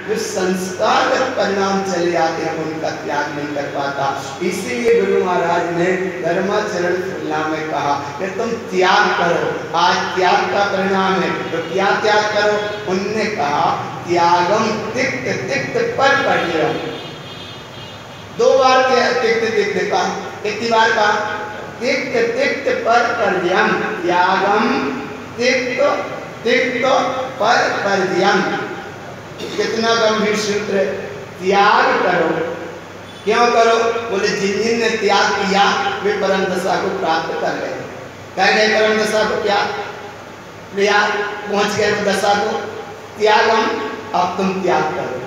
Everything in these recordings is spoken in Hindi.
जो संस्कारगत परिणाम चले आते हैं उनका त्याग नहीं कर पाता। इसीलिए गुरु महाराज ने धर्माचरण फुल्ला में कहा कि तुम त्याग करो, आज त्याग का परिणाम है, तो क्या त्याग करो? उनने कहा त्यागम तिक्त तिक्त पर पर्यम। 2 बार तिक्त तिक्त कहा, कितनी बार कहा? तिक्त तिक्त पर पर्यम, त्यागम तिक्त तिक्त पर पर्यम। कितना गंभीर सूत्र है। त्याग करो, क्यों करो? बोले जिन जिन ने त्याग किया वे परम दशा को प्राप्त कर गए। कह गए परम दशा को, क्या पहुंच गए दशा को। त्यागम, अब तुम त्याग करो।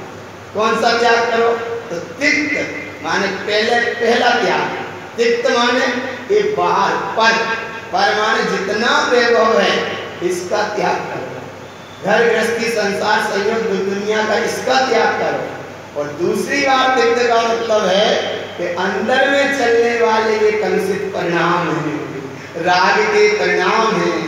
कौन सा त्याग करो? तो तिक्त माने पहला त्याग, तिक्त माने ये बाहर, पर माने जितना वैभव है इसका त्याग करो। घर गृहस्थी संसार संयोग दुनिया का इसका त्याग करो। और दूसरी बात तिक्त का मतलब है कि अंदर में चलने वाले ये कलुषित परिणाम हैं, राग के परिणाम हैं,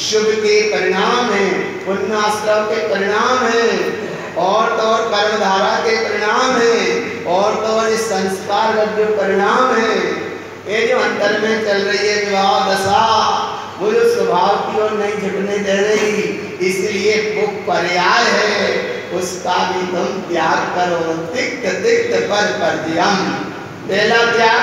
शुभ के परिणाम हैं, पुण्याश्रव के परिणाम हैं, और तो और कर्मधारा के परिणाम हैं, और तो और इस संस्कार जो परिणाम है, ये जो अंतर में चल रही है विवाह दशा, वो जो स्वभाव की ओर नहीं झुकने दे रही, इसलिए वो पर्याय है, उसका भी तुम त्याग करो। तिक्त तिक्त पर पर्यम, पहला त्याग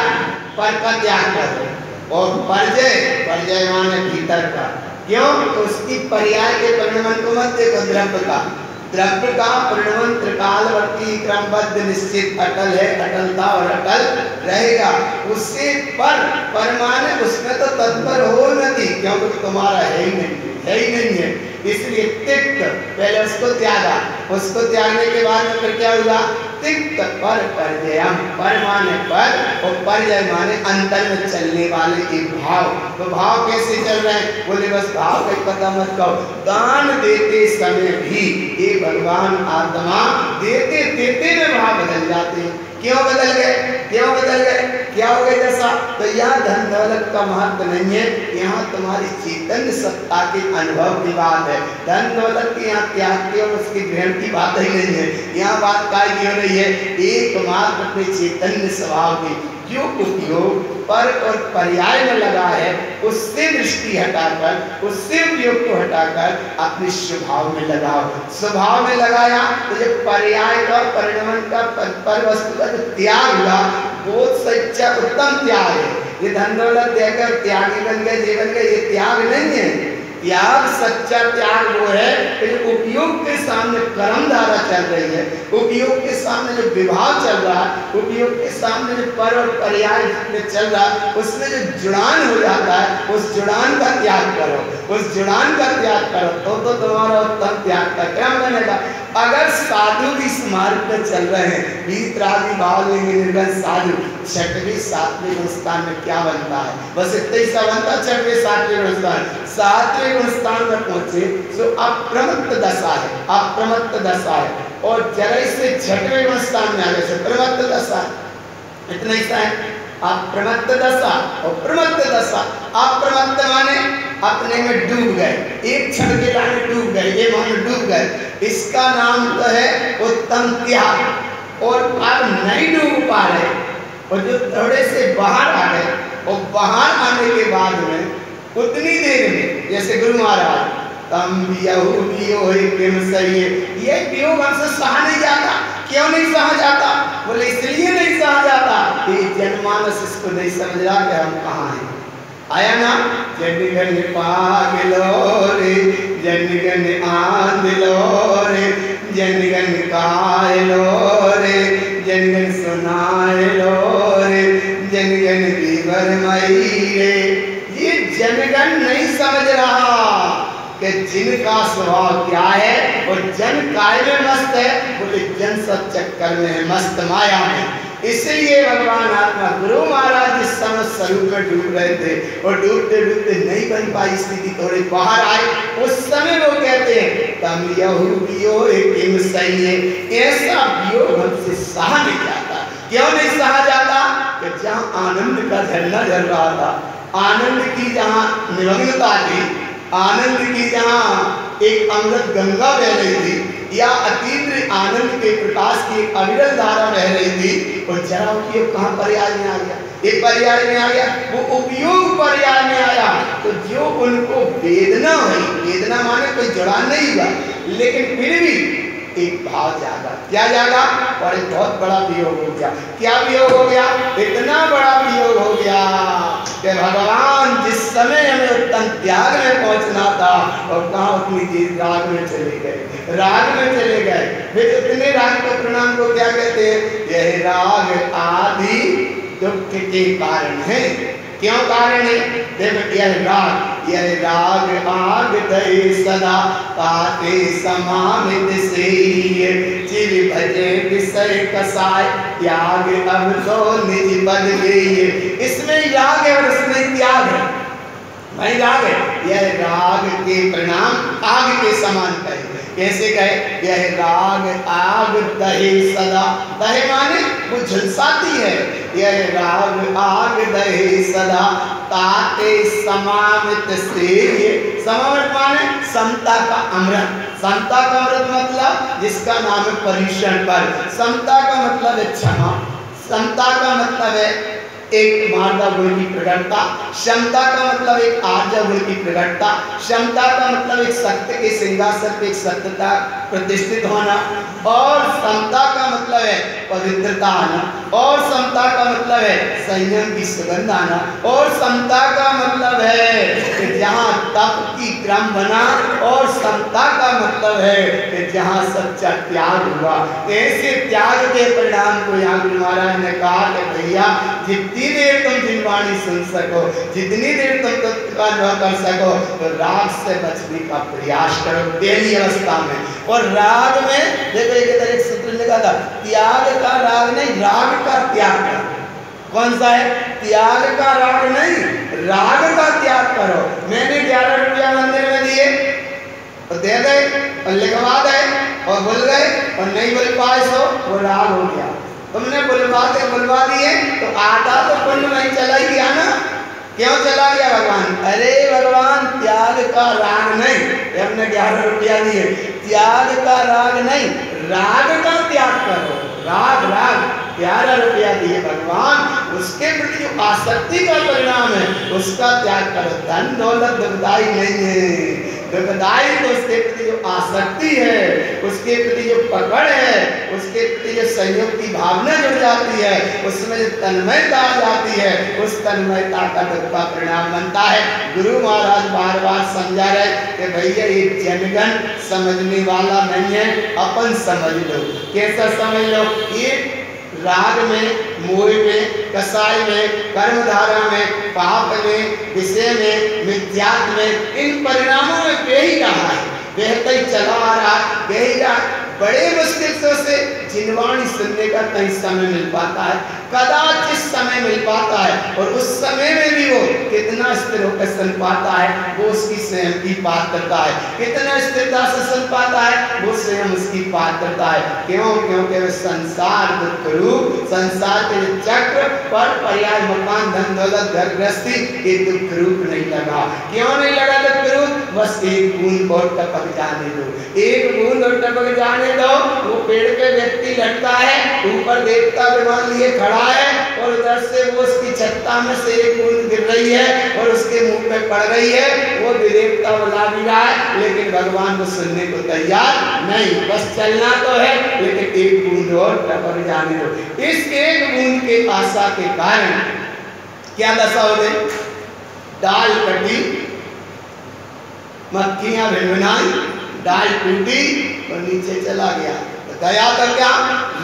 पर का त्याग करो। और पर्जय माने भीतर का, क्यों? तो उसकी पर्याय के परिणाम को मत देखो। द्रव्य का परिणाम त्रिकालवर्ती क्रमबद्ध निश्चित अटल है, अटलता और अटल रहेगा। उससे पर माने उसमें तो तत्पर हो नहीं, क्योंकि तुम्हारा है ही नहीं है। इसलिए तिक्त, पहले उसको त्यागा, उसको त्यागने के बाद में फिर क्या हुआ? तिक्त पर पर्जयम, पर माने पर और पर्जय माने अंतर में चलने वाले एक भाव। तो भाव कैसे चल रहे हैं? बोले बस भाव का पता मत कहो। दान देते समय भी ये भगवान आत्मा देते देते में भाव बदल जाते हैं। क्यों बदल गए? क्या हो गई दशा? तो यहाँ धन दौलत का महत्व नहीं है, यहाँ तुम्हारी चैतन्य सत्ता के अनुभव की बात है। धन दौलत की यहाँ त्याग की और उसकी ग्रहण की बात ही नहीं है। यहाँ बात काय की हो रही है? एकमात्र अपने चैतन्य स्वभाव की जो उपयोग पर और पर्याय में लगा है, उससे दृष्टि हटाकर, उससे उपयोग को हटाकर अपने स्वभाव में लगाओ। स्वभाव में लगाया तो जो पर्याय का परिणाम का पर वस्तु का जो त्याग हुआ, वो सच्चा उत्तम त्याग है। ये धन दौलत देकर त्यागी बन गए, जीवन का, ये त्याग नहीं है। त्याग, सच्चा त्याग वो है कि जो उपयोग के सामने कर्मधारा चल रही है, उपयोग के सामने जो विभाव चल रहा है, उपयोग के सामने जो पर और पर्याय में चल रहा है, उसमें जो जुड़ान हो जाता है, उस जुड़ान का त्याग करो, उस जुड़ान का त्याग करो, तो तुम्हारा उत्तम त्याग का क्रम बनेगा। अगर साधु भी इस मार्ग पर चल रहे हैं, वीतरागी भाव लेंगे निर्गन साधु, 6वें 7वें गुणस्थान में क्या बनता है? बस इतना ही सा बनता, 6वें 7वें गुणस्थान। 7वें गुणस्थान में पहुंचे तो अप्रमत्त दशा है, अप्रमत्त दशा है। और जरा से 6वें गुणस्थान में आ गए प्रमत्त दशा, इतना ही सा है। अप्रमत्त दशा और प्रमत्त दशा। अप्रमत्त माने अपने में डूब गए, एक क्षण के लिए डूब गए, ये मानो डूब गए, इसका नाम तो है उत्तम त्याग। और अब नहीं डूब पा रहे, और जो थोड़े से बाहर आ गए, और बाहर आने के बाद में उतनी देर में, जैसे गुरु महाराज तम सही है, ये वियोग हमसे सहा नहीं जाता। क्यों नहीं सहा जाता? बोले इसलिए नहीं सहा जाता कि जनमानस इसको नहीं समझ रहा कि हम कहाँ हैं। आया ना, जनगण पागलो रे, जनगण आंदलो रे, जनगण कायलो रे, जनगण सुनायलो रे, जनगण विवरमयी रे। ये जनगण नहीं समझ रहा कि जिनका स्वभाव क्या है, और जन काय में मस्त है, बोले जन सब चक्कर में है, मस्त माया में। इसलिए भगवान आत्मा गुरु महाराज जिस समय स्वरूप में डूब रहे थे, और डूबते डूबते नहीं बन पाई स्थिति, थोड़े बाहर आए, उस समय वो कहते हैं तम यहू सही है, ऐसा वियोग हमसे सहा नहीं जाता। क्यों नहीं सहा जाता? कि जहाँ आनंद का झरना झल रहा था, आनंद की जहाँ निमग्नता थी, आनंद की जहाँ एक अमृत गंगा बह रही थी, या अतीन्द्रिय आनंद के के प्रकाश की एक अविरल धारा बह रही थी, और जरा उपयोग कहाँ पर्याय में आ गया, एक पर्याय में आ गया, वो उपयोग पर्याय में आया। तो जो उनको वेदना हुई, वेदना माने कोई जुड़ा नहीं हुआ, लेकिन फिर भी एक भाव जागा। क्या जागा? और एक बहुत बड़ा वियोग हो गया। क्या वियोग हो गया? इतना बड़ा वियोग हो गया कि भगवान जिस समय हमें उत्तम त्याग में पहुंचना था, और कहाँ उतनी चीज राग में चले गए, राग में चले गए। फिर इतने राग को प्रणाम को क्या कहते हैं? यह राग आदि दुख के कारण है। क्यों कारण है? देखो यह राग आग दे सदा पाते समामित से, चिर भजे विषय कसाय त्याग अब तो निज बद गई। इसमें राग है और इसमें त्याग है, भाई राग है। यह राग के परिणाम आग के समान कहे। कैसे कहे? यह राग आग दहे सदा, दहे माने वो झुलसाती है। यह राग आग दहे सदा ताते समामित से, समामित माने समता का अमृत। समता का अमृत मतलब जिसका नाम है परीक्षण पर। समता का मतलब है क्षमा, समता का मतलब है एक मार्दा गुण की प्रकटता, क्षमता का मतलब एक आर्जा गुण की प्रकटता, क्षमता का मतलब एक सत्य के सिंहासन पे एक सत्यता प्रतिष्ठित होना, और समता का मतलब है पवित्रता आना, और समता का मतलब है संयम की सुगंध आना, और समता का मतलब है कि जहाँ तप की क्रम बना, और समता का मतलब है कि जहाँ सच्चा त्याग हुआ। ऐसे त्याग के परिणाम को यहाँ गुरु महाराज ने कहा कि भैया जितनी देर तुम जिनवाणी सुन सको, जितनी देर तुम तत्व कर सको, तो राग से बचने का प्रयास करो पहली अवस्था में। और राग में देखो एक सूत्र लिखा था, त्याग का राग नहीं, राग का त्याग करो। कौन सा है? त्याग का राग नहीं, राग का त्याग करो। मैंने 11 रुपया मंदिर में दिए और दे गए और लिखवा गए और बोल गए और नहीं बोल पाए तो वो राग हो गया। तुमने बुलवा दिए तो आधा तो पुण्य में चला ही गया ना। क्यों चला गया भगवान? अरे भगवान त्याग का राग नहीं, हमने 11 रुपया दिए, त्याग का राग नहीं, राग का त्याग करो। राग राग 11 रुपया दिए भगवान, उसके प्रति जो आसक्ति का परिणाम है उसका त्याग करो। धन दौलत दुखदाई नहीं है, दुखदाई तो उसके प्रति जो आसक्ति है, उसके प्रति जो पकड़ है, उसके प्रति जो संयोग की भावना जुड़ जाती है, उसमें जो तन्मयता आ जाती है, उस तन्मयता का दुख का परिणाम बनता है। गुरु महाराज बार बार समझा रहे कि भैया ये जनगण समझने वाला नहीं है, अपन समझ लो। कैसा समझ लो? ये राग में, मोह में, कसाय में, कर्मधारा में, पाप में, विषय में, मिथ्यात्व में, इन परिणामों में बह ही रहा है, बहता ही चला आ रहा है, बह ही रहा है। बड़े मुश्किल से जिनवाणी सुनने का कहीं समय मिल पाता है, कदाचित समय मिल पाता है, और उस समय में भी वो कितना स्थिर होकर सुन पाता है, वो उसकी स्वयं की पात्रता है। कितना स्थिरता से सुन पाता है, वो स्वयं उसकी पात्रता है। क्यों? क्योंकि वो संसार दुख रूप, संसार के चक्र पर पर्याय मकान धन दौलत घर गृहस्थी ये दुख रूप नहीं लगा। क्यों नहीं लगा दुख रूप? बस एक बूंद और टपक जाने दो, एक बूंद और टपक जाने दो। वो पेड़ पे व्यक्ति लटका है, ऊपर देवता विमान लिए खड़ा है, और उधर से वो उसकी छत्ता में से एक बूंद गिर रही है और उसके मुंह पे पड़ रही है। वो देवता बुला भी रहा है, लेकिन भगवान को सुनने को तैयार नहीं। बस चलना तो है, लेकिन एक बूंद और टपक जाने दो। इस एक बूंद के आशा के कारण क्या दशा हो गई? डाल कटी, मक्खियां भिनभिनाई, डाल टूटी और नीचे चला गया। तो गया तो क्या?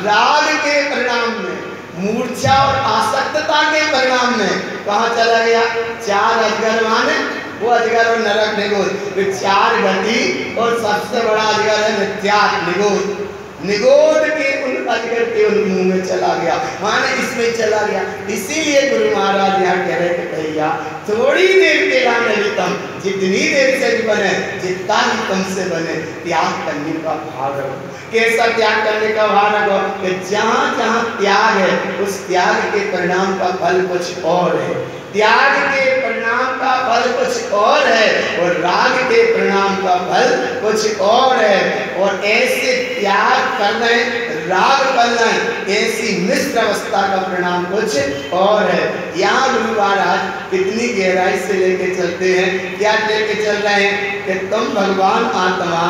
राग के परिणाम में, मूर्छा और आसक्तता के परिणाम में कहाँ चला गया? 4 अजगर माने वो अजगर और नरक निगोद, 4 गति, और सबसे बड़ा अजगर है मिथ्यात्व निगोद। निगोद के उन अजगर के उन मुंह में चला गया, माने इसमें चला गया। इसीलिए गुरु महाराज यहाँ कह रहे थे भैया थोड़ी देर के लाने भी तुम, जितनी देर से भी बने, जितना भी तुमसे बने, त्याग करने का भाव रखो। कैसा त्याग करने का भाव रखो? कि जहाँ जहाँ त्याग है, उस त्याग के परिणाम का फल कुछ और है। त्याग के परिणाम का फल कुछ और है और राग के परिणाम का फल कुछ और है। और ऐसे त्याग कर रहे राग कर रहे ऐसी मिश्र अवस्था का परिणाम कुछ और है। यहाँ गुरु महाराज कितनी गहराई से लेके चलते हैं, क्या लेके चल रहे हैं कि तुम भगवान आत्मा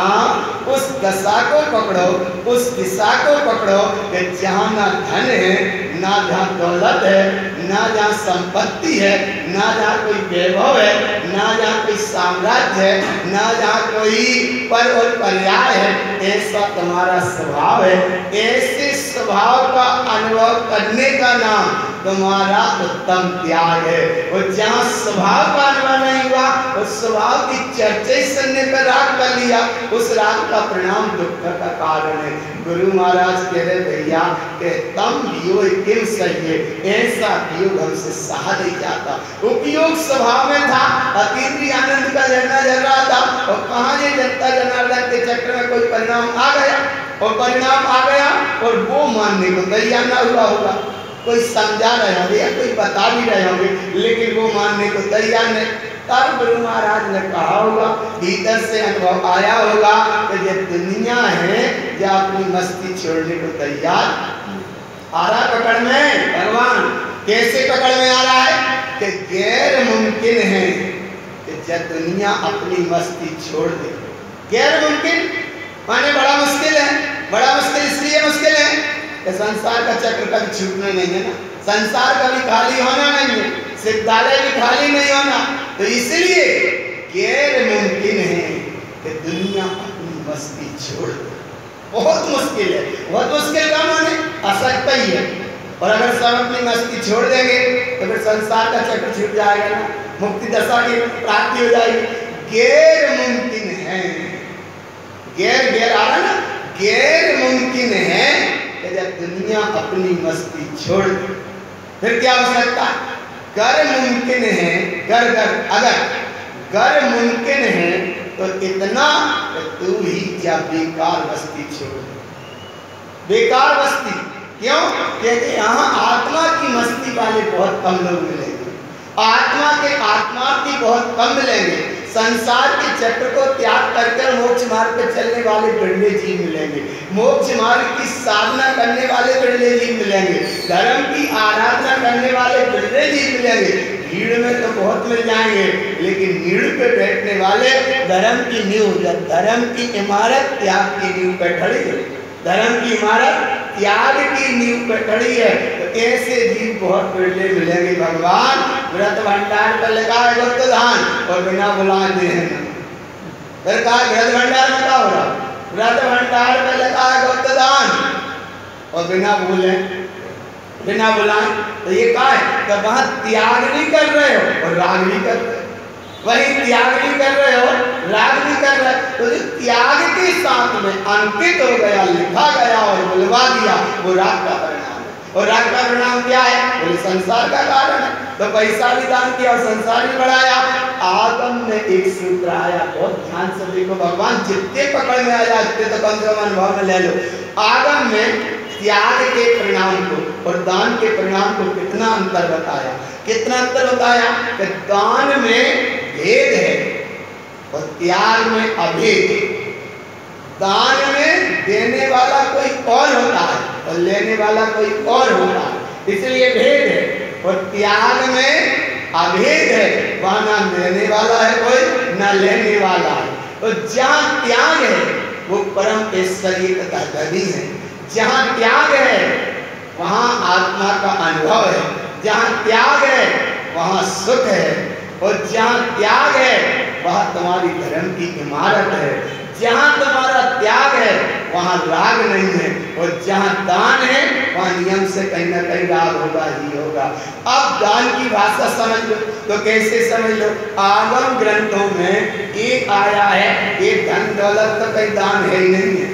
उस दशा को पकड़ो, उस दिशा को पकड़ो कि जहाँ ना धन है, ना जहाँ दौलत है, ना जहाँ संपत्ति है, ना जहाँ कोई वैभव है, ना जहाँ कोई साम्राज्य है, ना जहाँ कोई पर और पर्याय है, ऐसा तुम्हारा स्वभाव है। ऐसे स्वभाव का अनुभव करने का नाम तुम्हारा उत्तम त्याग है। और जहाँ स्वभाव का अनुभव नहीं हुआ, उस स्वभाव की चर्चा ही सुनने पर राग कर लिया, उस राग का परिणाम दुख का कारण है। गुरु महाराज कह रहे भैया कि तम वियोग किम सही है, ऐसा वियोग हमसे सहा नहीं जाता। उपयोग स्वभाव में था, अतीन्द्रिय आनंद का झरना झर रहा था, और कहाँ ये जनता जनार्दन के चक्र में कोई परिणाम आ गया, और परिणाम आ गया और वो मानने को तैयार ना हुआ होगा। कोई समझा रहे होंगे या कोई बता भी रहे होंगे, लेकिन वो मानने को तैयार नहीं। तब गुरु महाराज ने कहा होगा, भीतर से अनुभव आया होगा कि ये दुनिया है जो अपनी मस्ती छोड़ने को तैयार आ रहा पकड़ में। भगवान कैसे पकड़ में आ रहा है कि गैर मुमकिन है कि जब दुनिया अपनी मस्ती छोड़ दे। गैर मुमकिन माने बड़ा मुश्किल है। बड़ा मुश्किल इसलिए मुश्किल है कि संसार का चक्र कभी छूटना नहीं है ना, संसार कभी खाली होना नहीं है, सिद्धालय भी खाली नहीं होना। तो इसलिए गैर मुमकिन है कि दुनिया अपनी मस्ती छोड़ दे। बहुत मुश्किल है, बहुत मुश्किल का माने असक्ता ही है। और अगर सब अपनी मस्ती छोड़ देंगे तो फिर संसार का चक्र छूट जाएगा ना, मुक्ति दशा की प्राप्ति हो जाएगी। गैर मुमकिन है, गैर गैर आ रहा ना, गैर मुमकिन है कि जब दुनिया अपनी मस्ती छोड़ दे। फिर क्या हो सकता है? गर मुमकिन है, गर गर अगर गर मुमकिन है तो इतना तू ही क्या बेकार बस्ती छोड़। बेकार बस्ती क्यों? क्योंकि यहाँ आत्मा की मस्ती वाले बहुत कम लोग मिलेंगे, आत्मा के आत्मार्थी बहुत कम मिलेंगे। संसार के चक्र को त्याग करके मोक्ष मार्ग पर चलने वाले बिरले जीव मिलेंगे, मोक्ष मार्ग की साधना करने वाले बिरले जीव मिलेंगे, धर्म की आराधना करने वाले बिरले जीव मिलेंगे। भीड़ में तो बहुत मिल जाएंगे, लेकिन भीड़ पे बैठने वाले धर्म की नींव, धर्म की इमारत त्याग की नींव पे खड़ी है, धर्म की इमारत त्याग की नींव पे खड़ी है। तो ऐसे जीव बहुत बिरले मिलेंगे। भगवान व्रत भंडार पर लगा है गुप्त दान और बिना बुलाए दे है। फिर कहा व्रत भंडार में क्या हो रहा? व्रत भंडार पर लगा है गुप्त दान और बिना बोले बिना बुलाए। तो ये कहा है कि वहां त्याग नहीं कर रहे हो और राग भी कर रहे हो, वही त्याग भी कर रहे हो, राग भी कर रहे हो। तो जो त्याग के साथ में अंकित हो गया, लिखा गया और बुलवा दिया, वो राग का परिणाम है। और राग का परिणाम क्या है? बोले संसार का कारण है। तो पैसा भी दान किया और संसार भी बढ़ाया। आगम में एक सूत्र आया, बहुत ध्यान से देखो, भगवान जितने पकड़ में आ जाते तो कम से कम अनुभव में ले लो। आगम में त्याग के परिणाम को और दान के परिणाम को कितना अंतर बताया, कितना अंतर बताया कि दान में भेद है और त्याग में अभेद है। दान में देने वाला कोई और होता है और लेने वाला कोई और होता है, इसलिए भेद है। और त्याग में अभेद है, वहां ना देने वाला है कोई, ना लेने वाला है। और जहाँ त्याग है वो परम ऐश्वर्य तथा धनी है। जहाँ त्याग है वहाँ आत्मा का अनुभव है, जहाँ त्याग है वहाँ सुख है, और जहाँ त्याग है वहाँ तुम्हारी धर्म की इमारत है। जहाँ तुम्हारा त्याग है वहाँ राग नहीं है, और जहाँ दान है वहाँ नियम से कहीं ना कहीं राग होगा ही होगा। अब दान की भाषा समझ लो तो कैसे समझ लो? आगम ग्रंथों में एक आया है, ये धन दौलत तो कहीं दान है ही नहीं है।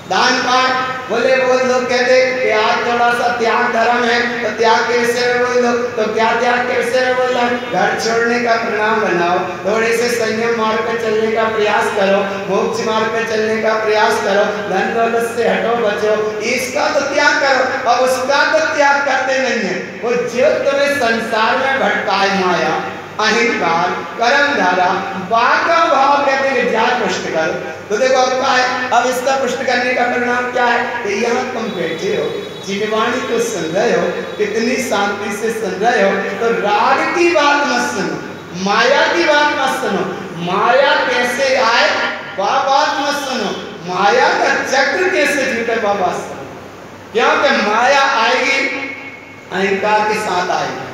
दान का बोले वो लोग कहते कि आज थोड़ा सा त्याग धर्म है, तो त्याग कैसे बोल दो, तो क्या त्याग कैसे बोल? घर छोड़ने का परिणाम बनाओ, थोड़े से संयम मार्ग पर चलने का प्रयास करो, मोक्ष मार्ग पर चलने का प्रयास करो, धन दौलत से हटो बचो, इसका तो त्याग करो। अब उसका तो त्याग करते नहीं है। वो जो तुम्हें संसार में भटकाए माया, अहंकार, कर्म धारा, बाका भाव कहते हैं जा पुष्ट कर। तो देखो अब क्या है, अब इसका पुष्ट करने का परिणाम क्या है कि यहाँ तुम बैठे हो, जिनवाणी को सुन रहे हो, कितनी शांति से सुन रहे हो, तो राग की बात मत सुनो, माया की बात मत सुनो। माया कैसे आए वह बात मत सुनो, माया का चक्र कैसे जुटे वह बात सुनो। क्योंकि माया आएगी अहंकार के साथ आएगी,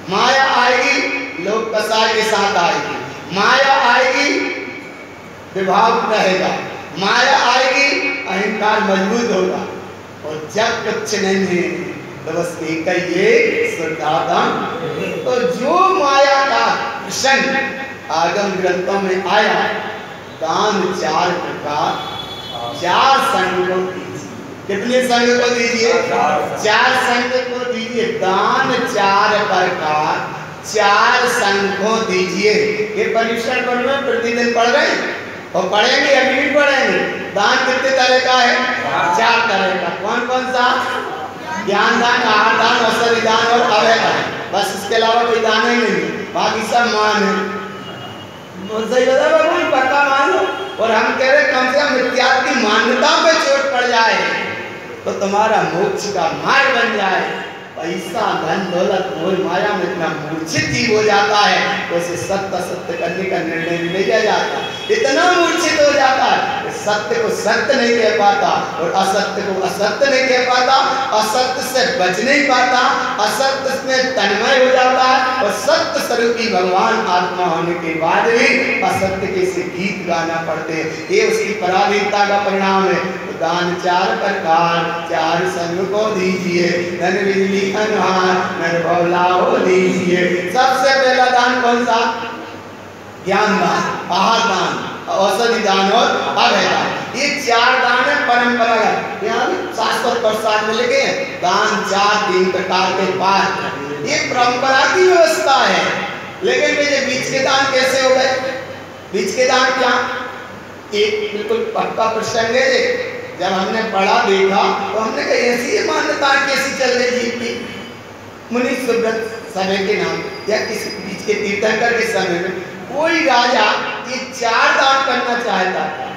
माया आएगी लोक कसाय के साथ आएगी, माया आएगी विभाव रहेगा, माया आएगी अहंकार मजबूत होगा। और जब कुछ नहीं है तो बस एक ही ये श्रद्धादान। तो जो माया का प्रसंग आगम ग्रंथों में आया, दान 4 प्रकार, 4 संघ को दीजिए। कितने संघ को दीजिए? 4 संघ को दीजिए। दान 4 प्रकार, 4 संघ को दीजिए। ये परीक्षण पर में प्रतिदिन पढ़ रहे हैं और पढ़ेंगे, अभी भी पढ़ेंगे। दान कितने तरह का है? 4 तरह का। कौन कौन सा? ज्ञान दान, आहार दान, औषधि दान और अभय दान। बस इसके अलावा कोई दान ही नहीं, बाकी सब मान है। सही बता बाबू, पक्का मान लो। और हम कह रहे कम से कम मिथ्यात्व की मान्यता पे चोट पड़ जाए तो तुम्हारा मोक्ष का मार्ग बन जाए। पैसा, धन, दौलत, मोह माया में इतना मूर्छित जीव हो जाता है तो उसे सत्य असत्य करने का निर्णय भी नहीं लिया जाता। इतना मूर्छित हो जाता है कि सत्य को सत्य नहीं कह पाता और असत्य को असत्य नहीं कह पाता, असत्य से बच नहीं पाता, असत्य में तन्मय हो जाता है और सत्य स्वरूपी भगवान आत्मा होने के बाद भी असत्य के से गीत गाना पड़ते हैं। ये उसकी पराधीनता का परिणाम है। दान 4 प्रकार, 4 संघ को दीजिए। धन बिजली अनहार निर्भव लाओ दीजिए। सबसे पहला दान कौन सा? ज्ञान दान, आहार दान, औषधि दान और अभय दान। ये 4 दान है परंपरागत, यहाँ शाश्वत प्रसाद में लिखे हैं दान 4 3 प्रकार के बाद। ये परंपरा की व्यवस्था है। लेकिन ये बीच के दान कैसे हो गए? बीच के दान क्या? एक बिल्कुल पक्का प्रसंग है। जब हमने पढ़ा देखा तो हमने कहा ऐसी मान्यता कैसी चल रही जी की? मुनि सुब्रत समय के नाम या किसी बीच के तीर्थंकर के समय में कोई राजा ये 4 दान करना चाहता था।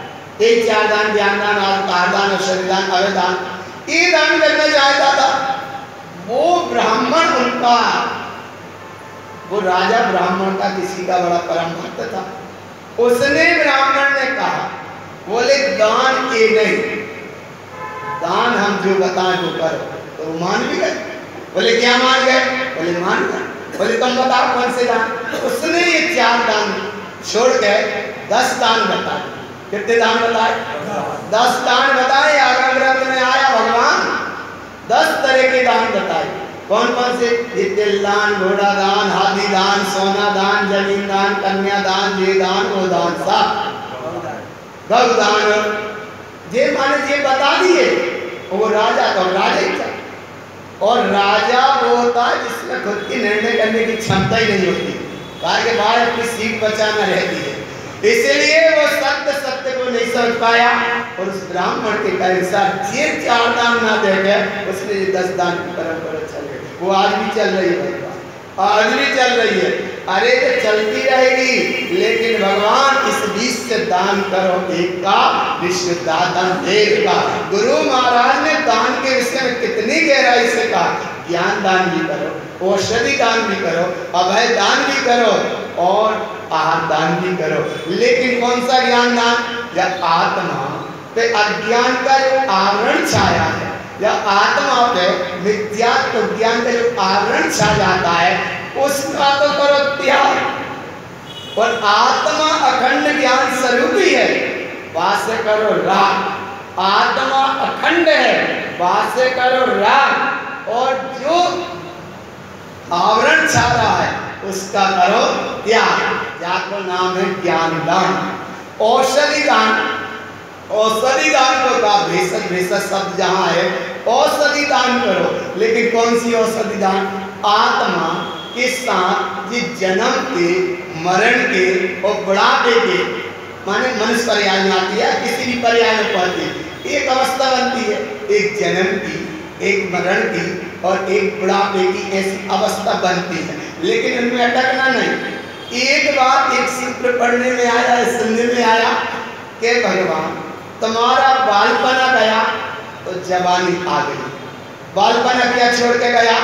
एक 4 दान, ज्ञान दान, आहार दान, औषधि दान, अभय दान, ये दान करना चाहता था। वो ब्राह्मण उनका, वो राजा ब्राह्मण का किसी का बड़ा परम भक्त था। उसने ब्राह्मण ने कहा, बोले दान के नहीं, दान हम जो बताएं वो करो। तो वो मान भी गए। बोले क्या मान गए? बोले मान गए। बोले तुम बताओ कौन से दान? उसने ये 4 दान छोड़ के 10 दान बताए। कितने दान बताए? 10 दान बताए। आगम ग्रंथ में आया भगवान 10 तरह के दान बताए। कौन कौन से? ये तिल दान, घोड़ा दान, हाथी दान, सोना दान, जमीन दान, कन्या दान, ये दान, वो दान, सब गौ दान। ये माने ये बता दिए। वो राजा तो राजा ही था, और राजा वो होता है जिसमें खुद की निर्णय करने की क्षमता ही नहीं होती, कारण के बाद अपनी सीट बचाना रहती है। इसलिए वो सत्य को नहीं समझ पाया और उस ब्राह्मण के अनुसार ये 4 दान ना दे गए, उसने 10 दान की परंपरा चल रही। वो आज भी चल रही है, आज भी चल रही है। अरे तो चलती रहेगी, लेकिन भगवान इस बीच से दान करो एक का विश्व दान देव का। गुरु महाराज ने दान के विषय में कितनी गहराई से कहा। ज्ञान दान भी करो, औषधि दान भी करो, अभय दान भी करो और आहार दान भी करो। लेकिन कौन सा ज्ञान दान? जब आत्मा पे अज्ञान का जो आवरण छाया है, जब आत्मा पे मिथ्यात्व ज्ञान का जो आवरण छा जाता है, उसका तो करो त्याग। और आत्मा अखंड ज्ञान स्वरूप ही है, वास से करो राग। आत्मा अखंड है, वास से करो राग। और जो आवरण छा रहा है उसका करो त्याग। त्याग का नाम है ज्ञान दान। औषधि दान, औषधि दान को कहा, भेषज भेषज शब्द जहाँ है, औषधि दान करो। लेकिन कौन सी औषधि दान? आत्मा के साथ ये जन्म के, मरण के और बुढ़ापे के, माने मनुष्य पर्याय में आती है, किसी भी पर्याय में पढ़ती है, एक अवस्था बनती है, एक जन्म की, एक मरण की और एक बुढ़ापे की, ऐसी अवस्था बनती है। लेकिन उनमें अटकना नहीं, एक बात एक सूत्र पढ़ने में आया, सुनने में आया कि भगवान तुम्हारा बालपना गया तो जवानी आ गई। बालपना क्या छोड़ के गया?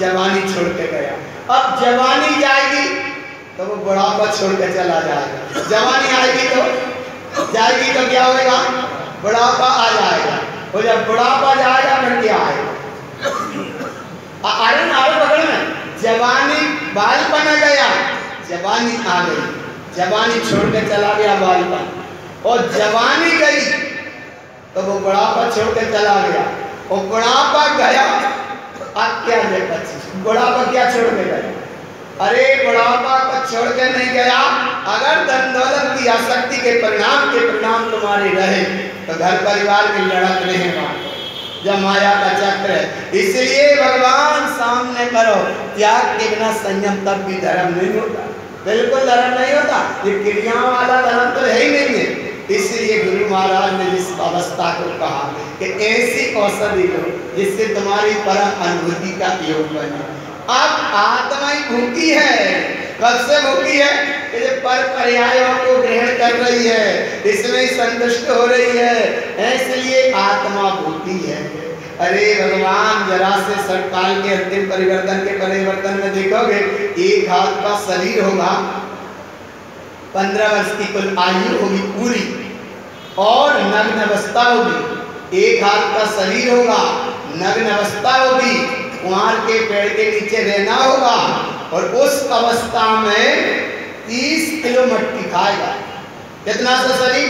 जवानी छोड़ के गया। अब जवानी जाएगी तो वो बुढ़ापा छोड़ के चला जाएगा। जवानी आएगी तो क्या होगा? बुढ़ापा आ जाएगा। और जब बुढ़ापा जाएगा फिर क्या आएगा? अरे नारे बगल में जवानी, बालपना गया, जवानी आ गई, जवानी छोड़ के चला गया बालपन, और जवानी गई तो वो बुढ़ापा छोड़ के चला गया, और बुढ़ापा गया। अब क्या देखा? बुढ़ापा क्या छोड़ के गया? अरे बुढ़ापा को छोड़ के नहीं गया। अगर धन दौलत की आसक्ति के परिणाम तुम्हारे रहे तो घर परिवार की लड़त नहीं मानो, जब माया का चक्र है। इसलिए भगवान सामने करो, त्याग के बिना संयम तब भी धर्म नहीं होता, बिल्कुल धर्म नहीं होता। ये क्रियाओं वाला धर्म तो है ही नहीं है। इसलिए गुरु महाराज ने जिस अवस्था को कहा कि ऐसी औषधि लो जिससे तुम्हारी परम अनुभूति का योग बने। अब आत्मा ही भूखी है। कब से भूखी है? कि पर पर्यायों को ग्रहण कर रही है, इसमें संतुष्ट हो रही है, इसलिए आत्मा भूखी है। अरे भगवान जरा से सरकाल के अंतिम परिवर्तन में देखोगे, एक हाथ का शरीर होगा, 15 वर्ष की कुल आयु होगी पूरी, और नग्न अवस्था होगी। एक हाथ का शरीर होगा, नग्न अवस्था होगी, कुंवार के पेड़ के नीचे रहना होगा, और उस अवस्था में 30 किलो मट्टी खाएगा। कितना सा शरीर?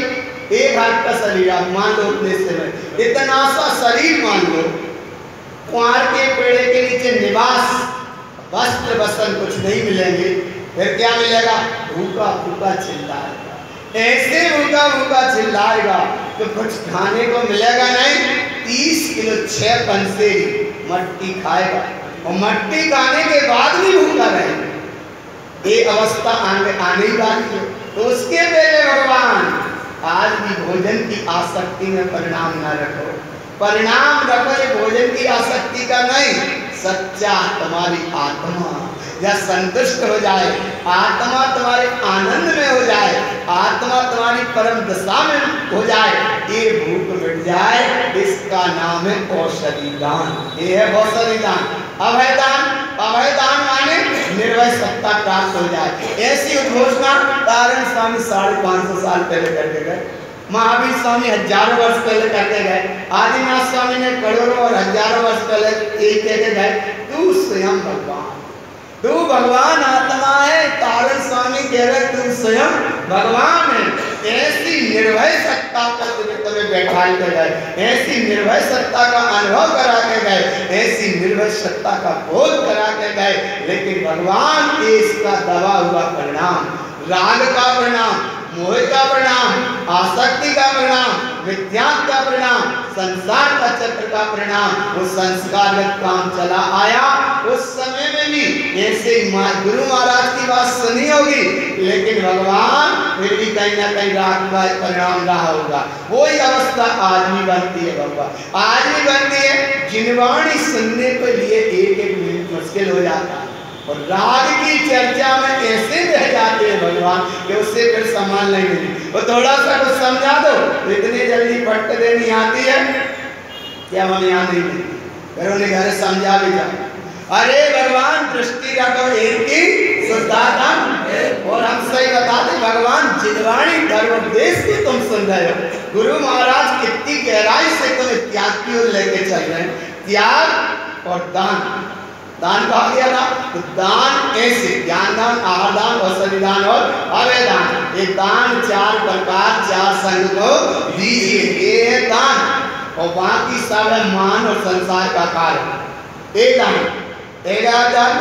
एक हाथ का शरीर, आप मान लो अपने से इतना सा शरीर मान लो, कुंवार के पेड़ के नीचे निवास, वस्त्र वसन कुछ नहीं मिलेंगे, फिर क्या मिलेगा? भूखा भूखा चिल्लाएगा। ऐसे भूखा भूखा चिल्लाएगा तो कुछ खाने को मिलेगा नहीं। 30 किलो 6 पंसेरी मट्टी खाएगा, और मट्टी खाने के बाद भी भूखा रहेगा। ये अवस्था आने ही वाली है। तो उसके पहले भगवान आज भी भोजन की आसक्ति में परिणाम न रखो। परिणाम रखो ये भोजन की आसक्ति का नहीं, सच्चा तुम्हारी आत्मा या संतुष्ट हो जाए, आत्मा तुम्हारे आनंद में हो जाए, आत्मा तुम्हारी परम दशा में हो जाए, ये भूख मिट जाए, इसका नाम है औषधि दान। ये है औषधि दान। अभय दान, अभय दान माने निर्भय सत्ता प्राप्त हो जाए। ऐसी उद्घोषणा तारण स्वामी 550 साल पहले करके गए, महावीर स्वामी हजारों वर्ष पहले करके गए, आदिनाथ स्वामी ने करोड़ों और हजारों वर्ष पहले एक कहते गए, तू स्वयं भगवान, तू भगवान आत्मा है। तारण स्वामी कह रहे तू स्वयं भगवान है। ऐसी निर्भय सत्ता का तुम्हें बैठा के गए, ऐसी निर्भय सत्ता का अनुभव करा के गए, ऐसी निर्भय सत्ता का बोध करा के गए, लेकिन भगवान के इसका दबा हुआ परिणाम, राग का परिणाम, मोह का परिणाम, आसक्ति का परिणाम, विद्यान का परिणाम, संसार का चक्र का परिणाम, वो संस्कारगत काम चला आया। उस समय में भी ऐसे गुरु महाराज की बात सुनी होगी, लेकिन भगवान फिर भी कहीं ना कहीं राग का परिणाम रहा होगा। वही अवस्था आज भी बनती है भगवान, आज भी बनती है। जिनवाणी सुनने के लिए एक मिनट मुश्किल हो जाता है, और राग की चर्चा में ऐसे बह जाते हैं भगवान कि उससे फिर संभाल नहीं मिली। वो थोड़ा सा कुछ समझा दो तो इतनी जल्दी फट देनी आती है क्या? हम यहाँ नहीं मिलती, फिर उन्हें घर समझा भी जाओ। अरे भगवान दृष्टि रखो एक ही शुद्धात्म, और हम सही बताते भगवान जिनवाणी धर्मोपदेश की तुम सुन रहे हो। गुरु महाराज कितनी गहराई से तुम्हें त्याग की ओर लेके चल रहे हैं। त्याग और दान, दान कहा गया था, तो दान ऐसे ज्ञान दान, आहार दान, औषधि दान और अभय दान। ये दान 4 प्रकार 4 संघ को दीजिए, ये है दान, और बाकी सब है मान और संसार का कार्य। ये दान, दान।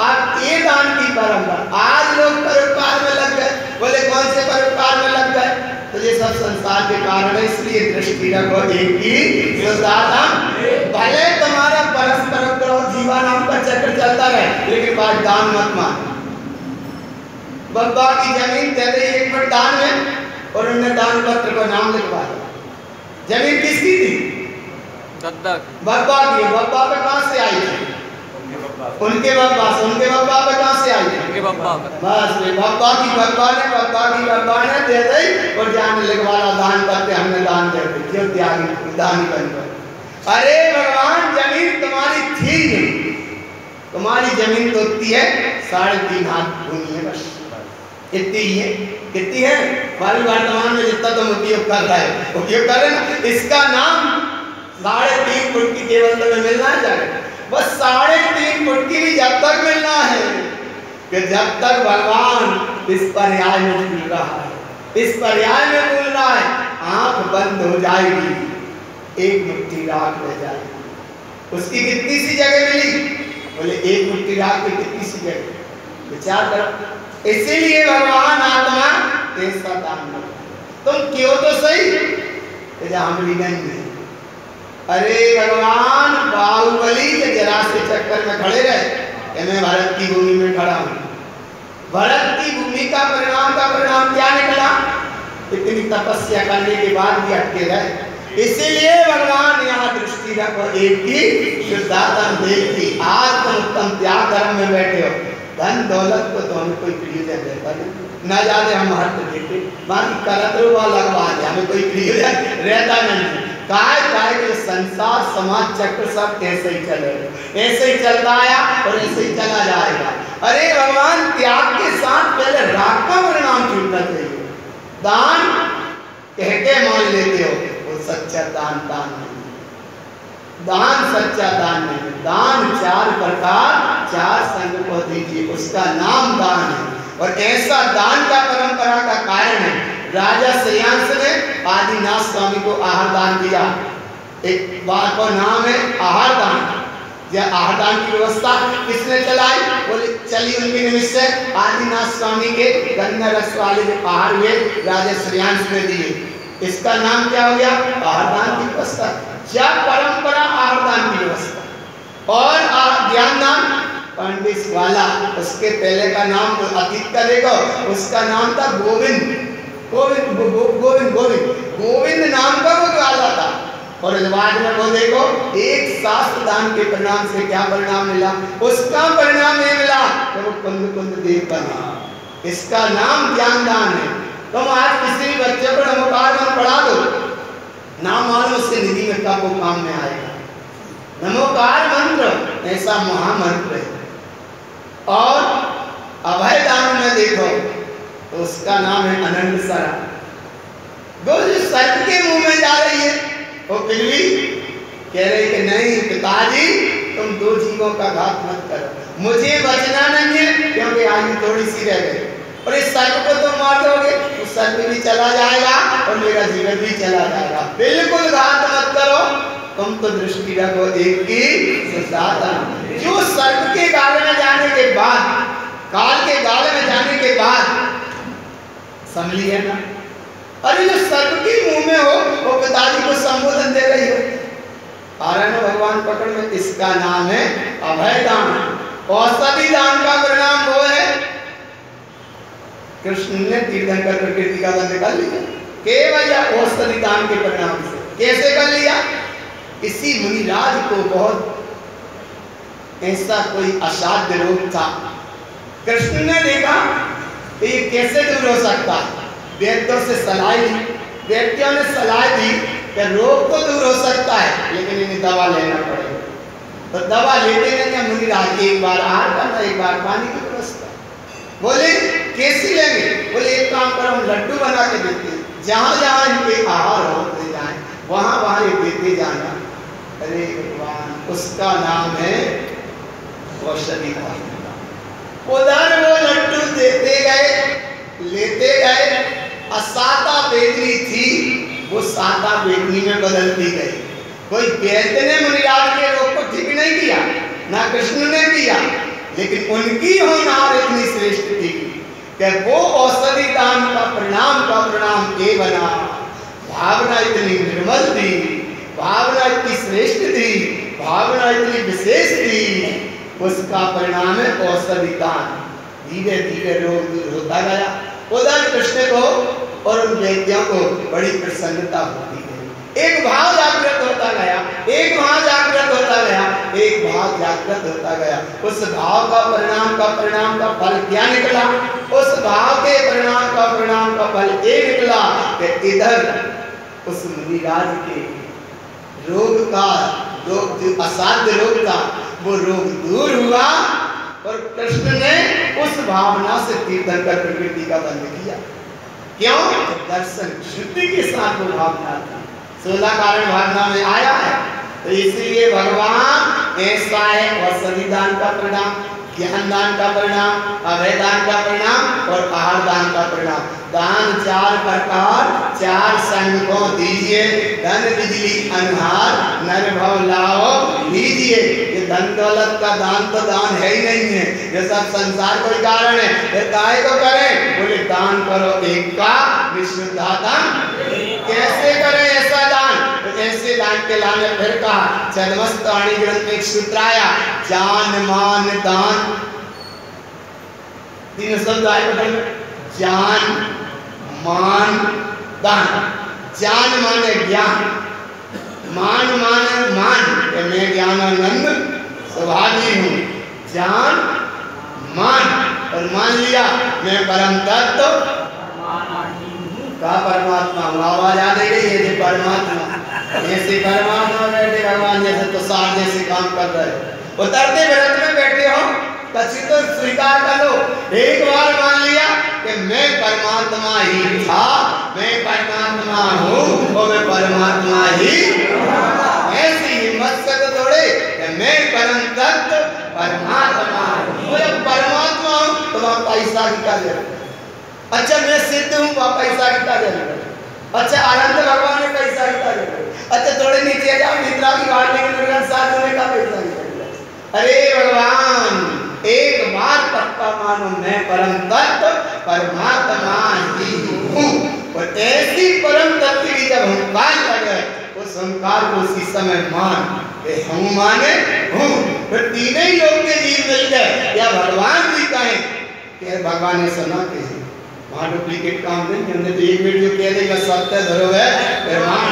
अब ये दान की परंपरा आज लोग परोपकार में लग गए। बोले कौन से परोपकार में लग गए? तो ये सब संसार के कारण है। इसलिए दृष्टि रखो एक ही शुद्धात्म। भले तुम्हारा परस्पर जीवा नाम का चक्र चलता रहे, लेकिन बात दान मत मान। बब्बा की जमीन दे रही 1 फुट दान में, और उन्होंने दान पत्र को नाम लिखवा दिया। जमीन किसकी थी? बब्बा की। बब्बा पे कहां से आई थी? उनके बब्बा से। उनके बब्बा पे कहां से आई थी? के बब्बा बस बब्बा की बब्बा ने दे दी और जाने लगे वाला दान करते हमने दान दे दी क्यों त्यागी दानी बन गए। अरे भगवान जमीन तुम्हारी थी नहीं, तुम्हारी जमीन तो होती है 3.5 हाथ भूमि है बस इतनी ही है। कितनी है वर्तमान में जितना तुम उपयोग कर रहे ना, इसका नाम 3.5 फुट की केवल तुम्हें मिलना है। बस 3.5 फुट की भी जब तक मिलना है कि जब तक भगवान इस पर्याय में भूल रहा है, इस पर्याय में भूल रहा है, आंख बंद हो जाएगी, एक मुट्ठी राख रह जाएगी। उसकी कितनी सी जगह मिली? बोले एक मुट्ठी राख की कितनी सी जगह, विचार करो। इसीलिए भगवान आत्मा ऐसा दान दो। तुम क्यों तो सही हमारी नहीं। अरे भगवान बाहुबली के जरा से चक्कर में खड़े रहे कि मैं भरत की भूमि में खड़ा हूं। भरत की भूमि का परिणाम क्या निकला? इतनी तपस्या करने के बाद भी अटके रहे। इसीलिए भगवान यहाँ दृष्टि रखो एक की शुद्धात्म देव की। आज तुम उत्तम त्याग धर्म में बैठे हो, धन दौलत को तो हमें कोई प्रयोजन रहता नहीं, न जाने हम हट देते बाकी करतरो लगवा दे, हमें कोई प्रयोजन रहता नहीं। काय के संसार समाज चक्र सब ऐसे ही चलेगा, ऐसे ही चलता आया और ऐसे ही चला जाएगा। अरे भगवान त्याग के साथ पहले राग का परिणाम छूटना चाहिए। दान कह के मान लेते हो, वो सच्चा दान नहीं। दान सच्चा दान नहीं। दान 4 प्रकार 4 संग को दीजिए, उसका नाम दान है। और ऐसा दान का परंपरा का कारण है। राजा श्रेयांश ने आदिनाथ स्वामी को आहार दान दिया। एक बात का नाम है आहार दान। यह आहार दान की व्यवस्था किसने चलाई? बोले चली उनके निमित्त से आदिनाथ स्वामी के गन्ना रस वाले जो आहार हुए राजा श्रेयांश ने दिए। इसका नाम क्या हो गया? आहार दान की व्यवस्था। क्या परंपरा आहार दान की व्यवस्था। और ज्ञान दान पंडित वाला, उसके पहले का नाम अतीत का देखो, उसका नाम था गोविंद नाम का वो वाला था। और बाद में वो देखो एक शास्त्र दान के परिणाम से क्या परिणाम मिला? उसका परिणाम ये मिला कि वो कुंद देव बना। इसका नाम ज्ञान दान है। तुम आज किसी भी बच्चे को नमोकार मंत्र पढ़ा दो, नाम मालूम उसके निधि में कब वो काम में आएगा। नमोकार मंत्र ऐसा महामंत्र है। और अभय दान में देखो तो उसका नाम है अनंत सरा। वो जो सर्प के मुंह में जा रही है, वो फिर भी कह रही कि नहीं पिताजी तुम 2 जीवों का घात मत करो, मुझे बचना नहीं है क्योंकि आयु थोड़ी सी रह गई। और इस सर्प को तुम मार दोगे तो सर्प भी चला जाएगा और मेरा जीवन भी चला जाएगा। बिल्कुल घात मत करो, तुम तो दृष्टि रखो एक की साधन। जो सर्प के गाले में जाने के बाद, काल के गाले में जाने के बाद समझी है ना। अरे जो सर्प के मुंह में हो वो पिताजी को संबोधन दे रही हो। कारण भगवान पकड़ में, इसका नाम है अभय दान। औषधि दान का परिणाम वो है, कृष्ण ने तीर्थंकर प्रकृति का बंद कर लिया केवल औषधि दान के परिणाम से। कैसे कर लिया? इसी मुनिराज को बहुत ऐसा कोई असाध्य रोग था। कृष्ण ने देखा तो ये कैसे दूर हो सकता। वैद्यों से सलाह ली, वैद्यों ने सलाह दी कि रोग तो दूर हो सकता है लेकिन इन्हें दवा लेना पड़ेगा। तो दवा लेते नहीं मुनिराज, एक बार आहार करना, एक बार पानी की व्यवस्था। बोले कैसे लेंगे? बोले एक काम करो, हम लड्डू बना के देते हैं, जहां जहां इनके आहार होते जाए वहां वहां ये देते जाना। अरे भगवान, उसका नाम है औषधि दान। उधर वो लड्डू देते गए, लेते गए, असाता बेदनी थी वो साता बेदनी में बदलती गई। कोई वैद्य ने मुनिराज के रोग को ठीक नहीं किया, ना कृष्ण ने किया, लेकिन उनकी होनहार इतनी श्रेष्ठ थी कि वो औषधि दान का परिणाम ये बना। भावना इतनी निर्मल थी, भावना इतनी श्रेष्ठ थी, भावना इतनी विशेष थी, उसका परिणाम है औषधि दान। धीरे धीरे रोग दूर होता गया। उधर कृष्ण को और उन वैद्यों को बड़ी प्रसन्नता होती गई। एक भाव जागृत होता गया, एक भाव जागृत होता गया, एक भाव जागृत जागृत होता गया। उस भाव का परिणाम का फल क्या निकला? उस भाव के परिणाम का फल ये निकला कि इधर उस मुनिराज के रोग का जो असाध्य रोग था वो रोग दूर हुआ और कृष्ण ने उस भावना से तीर्थन कर प्रकृति का बंध किया। क्यों? दर्शन शुद्धि के साथ वो भावना थी। 16 कारण भावना में आया है, तो इसलिए भगवान ऐसा है। और सभी दान का परिणाम, ज्ञान दान का परिणाम, अभय दान का परिणाम और आहार दान का परिणाम। दान 4 प्रकार 4 संगों दीजिए, धन बिजली अनहार नर भव लाओ लीजिए। ये धन दौलत का दान तो दान है ही नहीं है, ये सब संसार कोई कारण है। फिर काहे को करें? बोले दान करो एक का विशुद्धा दान। कैसे करें ऐसा दान? तो ऐसे दान के लाने फिर कहा छद्मस्ताणी ग्रंथ में एक सूत्र आया, जान मान दान। 3 शब्द आए बदल में, जान मान दान। जान माने ज्ञान, मान माने मान कि मैं ज्ञानानंद स्वभावी हूँ। जान मान और मान लिया मैं परम तत्व का परमात्मा हूँ। आवाज आ गई है ये परमात्मा, ऐसे परमात्मा बैठे भगवान जैसे तो साथ जैसे काम कर रहे। उतरते व्रत में बैठे हो कसी तो स्वीकार कर लो। एक बार मान लिया कि मैं परमात्मा ही था, मैं परमात्मा हूँ और मैं परमात्मा ही। ऐसी हिम्मत से तो थोड़े कि मैं परम तत्व परमात्मा हूँ। जब परमात्मा हूँ तो वहाँ पैसा की क्या जरूरत? अच्छा मैं सिद्ध हूँ, वहाँ पैसा की क्या जरूरत? अच्छा अनंत भगवान ने पैसा की क्या जरूरत? अच्छा थोड़े नीचे जाओ निद्रा की बात लेकिन साथ होने का पैसा की जरूरत? अरे भगवान एक बार पक्का मानो मैं परम तत्व परमात्मा ही हूँ। और ऐसी परम तत्व की जब हुंकार कर गए उस हुंकार को उसी समय मान के हम माने हूँ। फिर तीनों ही लोग के जीव मिल गए। या भगवान भी कहें कि भगवान ने सुना के वहाँ डुप्लीकेट काम नहीं, हमने तो एक वीडियो कह देगा सत्य धरो है प्रमाण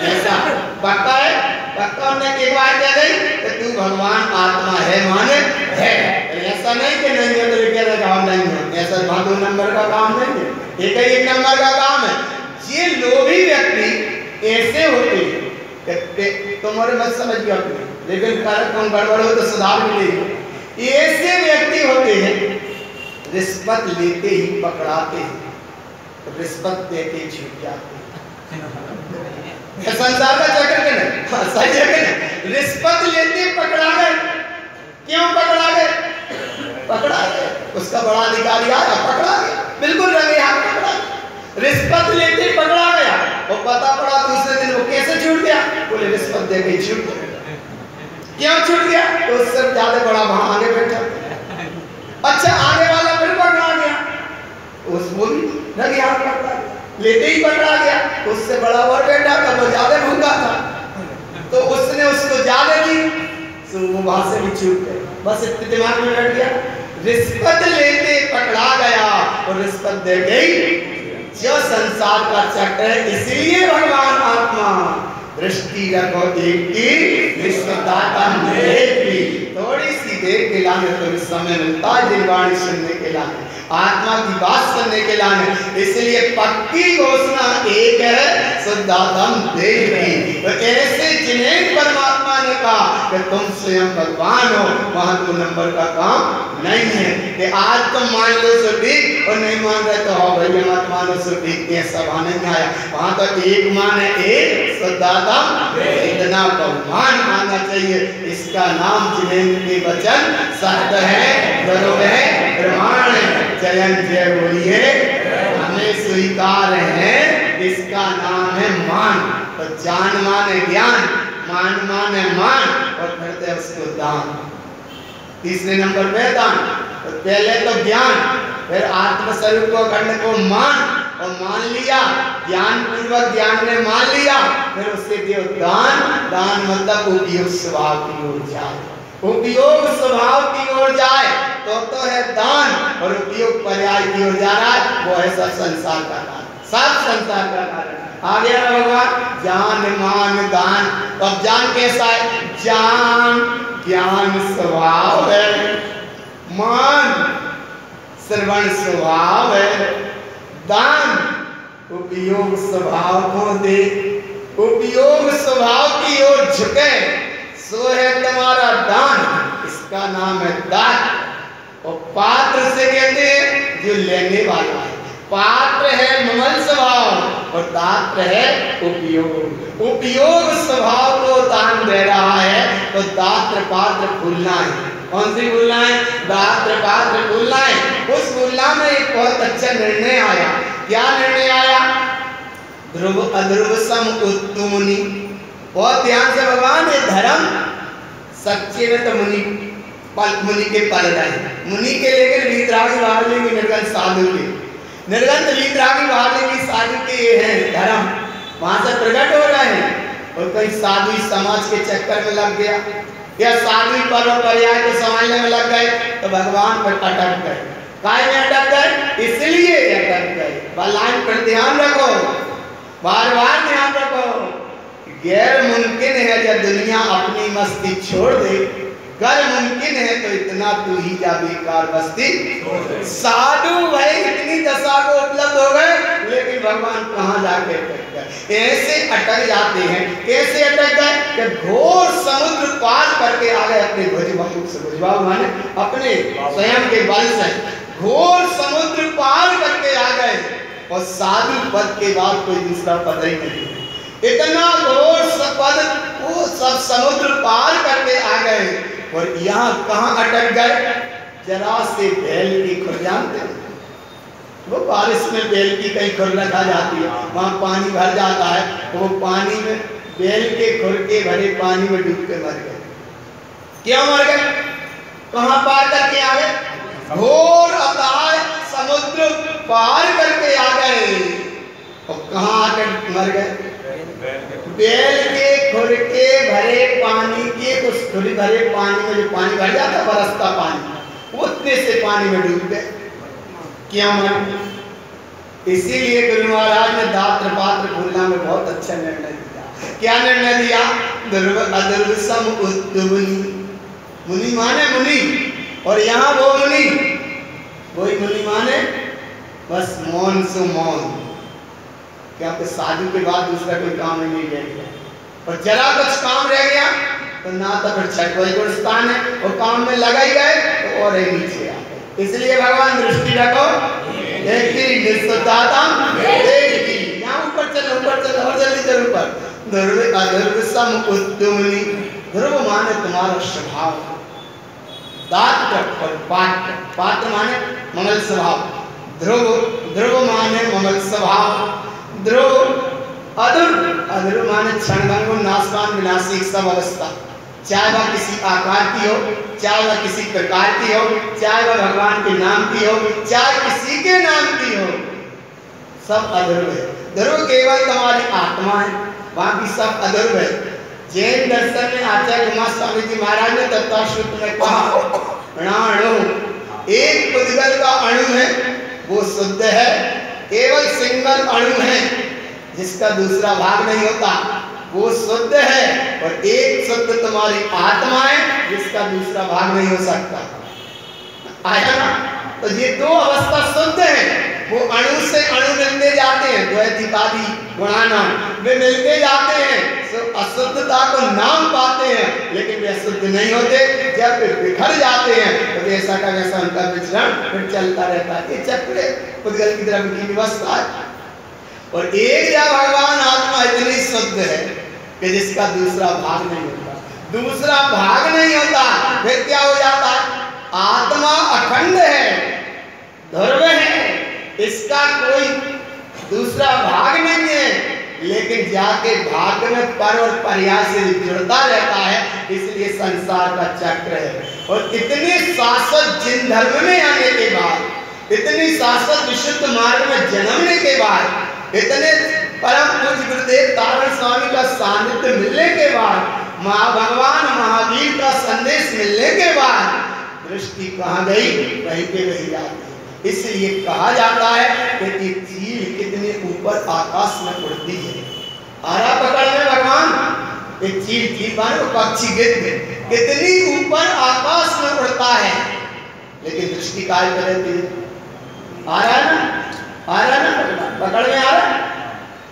ऐसा पक्का है। पक्का हमने एक बार कह दी कि तू भगवान आत्मा है माने है। ऐसा नहीं कि नहीं है तो कह रहा काम नहीं है, ऐसा 2 नंबर का काम नहीं है, एक नंबर का काम है। ये लोभी व्यक्ति ऐसे होते हैं, तुम्हारे मत समझ गया लेकिन कार्यक्रम गड़बड़ हो तो सुधार मिलेगी। ऐसे व्यक्ति होते हैं रिश्वत लेते ही पकड़ाते हैं, रिश्वत देते ही छूट जाते हैं। संसार का चक्कर है ना, सही है ना? रिश्वत लेते पकड़ा गए। क्यों पकड़ा गए? पकड़ा गए, उसका बड़ा अधिकारी आया पकड़ा गया, बिल्कुल रंगे हाथ पकड़ा। रिश्वत लेते पकड़ा गया और पता पड़ा दूसरे दिन वो कैसे छूट गया? बोले रिश्वत दे के छूट गया। क्यों छूट गया? तो उससे ज्यादा बड़ा वहां आगे बैठा। अच्छा आगे वाला फिर पकड़ा गया, उसको भी रंगे हाथ पकड़ा गया, लेते ही पकड़ा गया। उससे बड़ा और बैठा था, वो ज्यादा भूखा था तो उसने उसको ज्यादा दी तो वो वहां से भी छूट गए। बस इतने दिमाग में बैठ गया, रिश्वत लेते पकड़ा गया और रिश्वत दे गई। जो संसार का चक्र है, इसलिए भगवान आत्मा दृष्टि रखो एक की विश्वदाता की। थोड़ी सी देर के लाने तो समय मिलता है दिलवाणी सुनने के लाने, आत्मा की बात सुनने के लाने। इसलिए पक्की घोषणा एक है शुद्धात्म देवी। तो ऐसे जिन्हें परमात्मा ने कहा कि तुम स्वयं भगवान हो, वहां 2 नंबर का काम नहीं है कि आज तुम मान लो सो ठीक और नहीं मान रहे तो हो भाई मत मानो सो ठीक। ऐसा नहीं आया, वहां तो एक मान है, एक शुद्धात्म। इतना भगवान मानना चाहिए। इसका नाम जिनेंद्र के वचन सत्य है, ध्रुव है, प्रमाण है। जयन जय बोलिए, हमें स्वीकार है। इसका नाम है मान। तो जान माने ज्ञान, मान माने मान और करते हैं उसको दान। तीसरे नंबर पे दान। तो पहले तो ज्ञान, फिर आत्मस्वरूप को अखंड को मान और मान लिया, ज्ञान पूर्वक ज्ञान ने मान लिया, फिर उससे दियो दान। दान मतलब उपयोग स्वभाव की ओर जाए, उपयोग स्वभाव की ओर जाए तो है दान। और उपयोग पर्याय की ओर जा रहा है वो है सब संसार का कारण, सब संसार का कारण। आ गया ना भगवान, जान मान दान। अब जान कैसा है? जान ज्ञान स्वभाव है, मान श्रवण स्वभाव है, दान उपयोग स्वभाव को दे, उपयोग स्वभाव की ओर झुके सो है तुम्हारा दान, इसका नाम है दान। और पात्र से कहते हैं जो लेने वाला है, पात्र है ममल स्वभाव और दात्र है उपयोग। उपयोग स्वभाव को दान दे रहा है तो दात्र पात्र भूलना है। कौन सी भूलना है? दात्र पात्र भूलना है। उस भूलना में एक बहुत अच्छा निर्णय आया। क्या निर्णय आया? ध्रुव अध्रुव सम उत्तुमुनि। बहुत ध्यान से भगवान, ये धर्म सच्चे में तो मुनि के पल रहे, मुनि के लेकर वीतरागी वाल्मीकि निर्गत साधु के, निर्गत वीतरागी वाल्मीकि साधु के ये हैं धर्म, वहां से प्रकट हो रहे हैं। और कई साधु समाज के चक्कर में लग गया या साधु पर्व पर्याय को समझने में लग गए तो भगवान पर अटक गए। काय में अटक गए? इसलिए अटक गए। लाइन पर ध्यान रखो, बार बार ध्यान रखो। गैर मुमकिन है जब दुनिया अपनी मस्ती छोड़ दे, गैर मुमकिन है तो इतना तू ही जा बेकार बस्ती। साधु भाई इतनी दशा को उपलब्ध हो गए, लेकिन भगवान कहाँ जाके अटक गए? ऐसे अटक जाते हैं। कैसे अटक गए? कि घोर समुद्र पार करके आ गए अपने भुजबल से, भुजबल माने अपने स्वयं के बल से घोर समुद्र पार करके आ गए। और साधु पद के बाद कोई दूसरा पद ही नहीं, इतना घोर पद वो सब समुद्र पार करके आ गए। और यहाँ कहाँ अटक गए? जरा से बैल की खुर जानते हैं, वो बारिश में बैल की कहीं खुर रखा जाती है, वहाँ पानी भर जाता है, वो पानी में बैल के खुर के भरे पानी में डूब के मर गए। क्यों मर गए? कहाँ पार करके आ गए? घोर अथाह समुद्र पार करके आ गए। और कहाँ आकर मर गए? बैल के खुर के भरे पानी के, उस खुर भरे पानी में जो पानी भर जाता है बरसता पानी, उतने से पानी में डूब गए। क्या मन? इसीलिए गुरु महाराज ने दात्र पात्र भूलना में बहुत अच्छा निर्णय दिया। क्या निर्णय दिया? ध्रुव अध्रुव सम उत्तुमुनि। मुनि माने मुनि, और यहाँ वो मुनि, वही मुनि माने बस मौन से मौन। क्या तो साधु के बाद दूसरा कोई काम नहीं रह गया, और जरा कुछ काम रह गया तो ना तो फिर छठ वैकुंठ स्थान है, और काम में लगा ही गए तो और ही नीचे आ गए। इसलिए भगवान दृष्टि रखो, यहाँ ऊपर चलो, ऊपर चलो, और जल्दी चलो ऊपर। ध्रुव अध्रुव सम उत्तुमुनि। ध्रुव माने तुम्हारा स्वभाव, दात्र और पात्र, पात्र माने मंगल स्वभाव, ध्रुव ध्रुव माने मंगल स्वभाव, ध्रुव अध्रुव अध्रुव माने क्षणभंगुर नाशवान विनाशी सब अवस्था, चाहे वह किसी आकार की हो, चाहे वह किसी प्रकार की हो, चाहे वह भगवान के नाम की हो, चाहे किसी के नाम की हो, सब अध्रुव है। ध्रुव केवल तुम्हारी आत्मा है, बाकी सब अध्रुव है। जैन दर्शन में आचार्य उमा स्वामी जी महाराज ने तत्वसूत्र में कहा, प्राणो एक पुद्गल का अणु है वो शुद्ध है, केवल सिंगल अणु है जिसका दूसरा भाग नहीं होता, वो शुद्ध है। और एक शुद्ध तुम्हारी आत्मा है जिसका दूसरा भाग नहीं हो सकता। आया ना? तो ये दो अवस्था शुद्ध है, वो अणु से अणु मिलते जाते हैं, द्वैतिकादि गुणानाम वे मिलते जाते हैं, तो अशुद्धता को नाम पाते हैं, लेकिन वे अशुद्ध नहीं होते। जब वे बिखर जाते हैं तो जैसा का वैसा उनका विचरण फिर चलता रहता है। ये चक्र पुद्गल की तरफ की व्यवस्था है। और एक जब भगवान आत्मा इतनी शुद्ध है कि जिसका दूसरा भाग नहीं होता, दूसरा भाग नहीं होता, फिर क्या हो जाता है? आत्मा अखंड है, ध्रुव है, इसका कोई दूसरा भाग नहीं है, लेकिन जाके भाग में पर और पर्याय से जुड़ता रहता है, इसलिए संसार का चक्र है। और इतने शाश्वत जिन धर्म में आने के बाद, इतनी शाश्वत विशुद्ध मार्ग में जन्मने के बाद, इतने परम पूज्य गुरुदेव तारण स्वामी का सानिध्य मिलने के बाद, भगवान महावीर का संदेश मिलने के बाद दृष्टि कहाँ गई? वहीं पे रह जाती है। इसलिए कहा जाता है कि चील कितने ऊपर आकाश में उड़ती है। आरा पकड़ में भगवान एक चील माने वो पक्षी गिद्ध कितनी ऊपर आकाश में उड़ता है, लेकिन दृष्टि काय पे रहती है। आ रहा है ना, पकड़ में आ रहा है।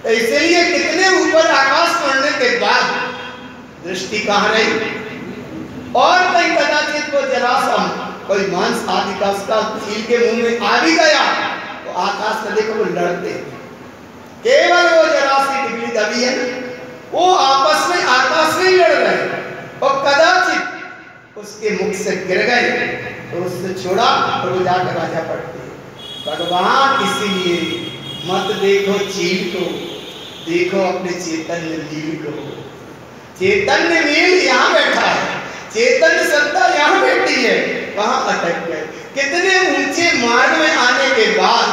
तो इसलिए कितने ऊपर आकाश में उड़ने के बाद दृष्टि कहाँ रही। और कहीं कदाचित वो जरासम कोई मांस आदि का उसका चील के मुंह में आ भी गया तो आकाश में देखो वो लड़ते, केवल वो जरा सी डिग्री दबी है ना, वो आपस में आकाश में लड़ रहे और कदाचित उसके मुख से गिर गए तो उससे छोड़ा और वो जाकर राजा पड़ते। भगवान इसीलिए मत देखो चील को, देखो अपने चैतन्य नील को। चैतन्य नील यहाँ बैठा है, चैतन्य सत्ता यहाँ बैठी है, कहाँ अटक गए। कितने ऊंचे मार्ग में आने के बाद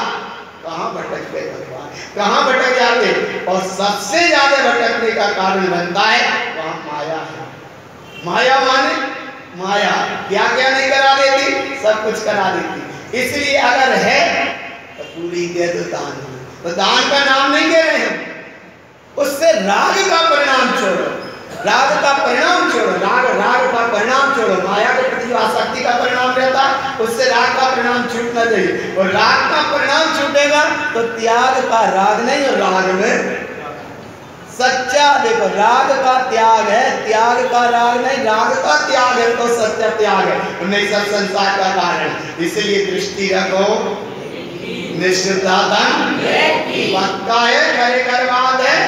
कहाँ भटक गए भगवान, कहाँ भटक जाते। और सबसे ज्यादा भटकने का कारण बनता है वहाँ माया है। माया माने माया क्या क्या नहीं करा देती, सब कुछ करा देती। इसलिए अगर है तो पूरी दे दो दान, तो दान का नाम नहीं दे रहे हैं, उससे राग का परिणाम छोड़ो, राग का परिणाम छोड़ो, राग का परिणाम छोड़ो। माया के प्रति आसक्ति का परिणाम रहता है, उससे राग का परिणाम छूटना चाहिए। और राग का परिणाम छूटेगा तो त्याग का राग नहीं, और राग में सच्चा देखो राग का त्याग है, त्याग का राग नहीं, राग का त्याग है तो सच्चा त्याग है, नहीं सब संसार का कारण। इसलिए दृष्टि रखो, निष्ठाधन पक्का है, खरे करवाद है।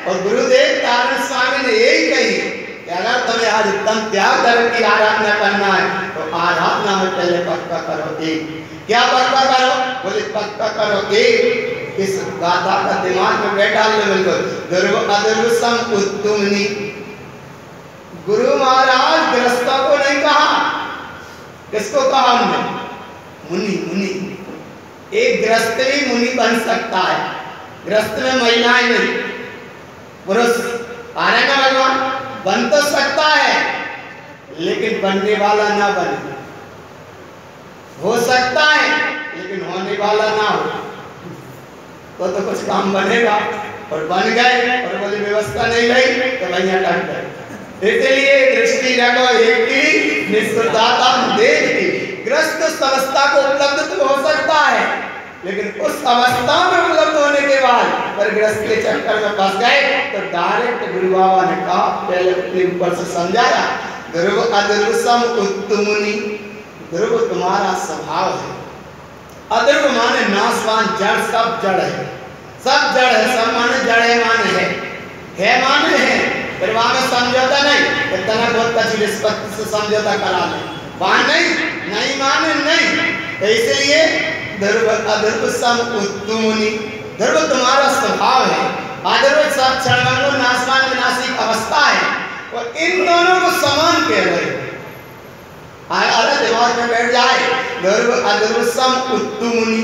और गुरुदेव तारण स्वामी ने यही कही कि अगर तुम्हें आज उत्तम त्याग धर्म की आराधना करना है तो आराधना में पहले पक्का करो एक। क्या पक्का करो, बोले पक्का करो एक। इस गाथा का दिमाग में बैठा ले बिल्कुल। ध्रुव अध्रुव सम उत्तुमनि, गुरु महाराज गृहस्थों को नहीं कहा, किसको कहा हमने, मुनि। मुनि एक गृहस्थ भी मुनि बन सकता है, गृहस्थ में महिलाएं नहीं, पुरुष आ रहे ना भगवान, बन तो सकता है लेकिन बनने वाला ना बने, हो सकता है लेकिन होने वाला ना हो, तो कुछ काम बनेगा। और बन गए और बोले व्यवस्था नहीं रही तो भैया अटक गए। इसलिए दृष्टि रखो एक की, निष्ठुरता देख की। ग्रस्त अवस्था को उपलब्ध तो हो सकता है, लेकिन उस अवस्था में उपलब्ध होने के बाद पर ग्रस्त के चक्कर में फंस गए तो डायरेक्ट गुरु बाबा ने कहा, पहले अपने ऊपर से समझाया, ध्रुव अध्रुव सम उत्तुमनि, ध्रुव तुम्हारा स्वभाव है। अध्रुव माने नाशवान, जड़, सब जड़ है, सब जड़ है, सब माने जड़ है माने है। फिर वहां में समझौता नहीं, इतना बहुत अच्छी निष्पत्ति से समझौता करा ले, वहां नहीं माने नहीं। तो इसलिए ध्रुव अध्रुव सम उत्तुमनि, ध्रुव तुम्हारा स्वभाव है, अध्रुव सब क्षणभंगुर नाशवान विनाशी अवस्था है। और इन दोनों को समान कह रहे हो, अरे दिमाग में बैठ जाए। ध्रुव अध्रुव सम उत्तुमनि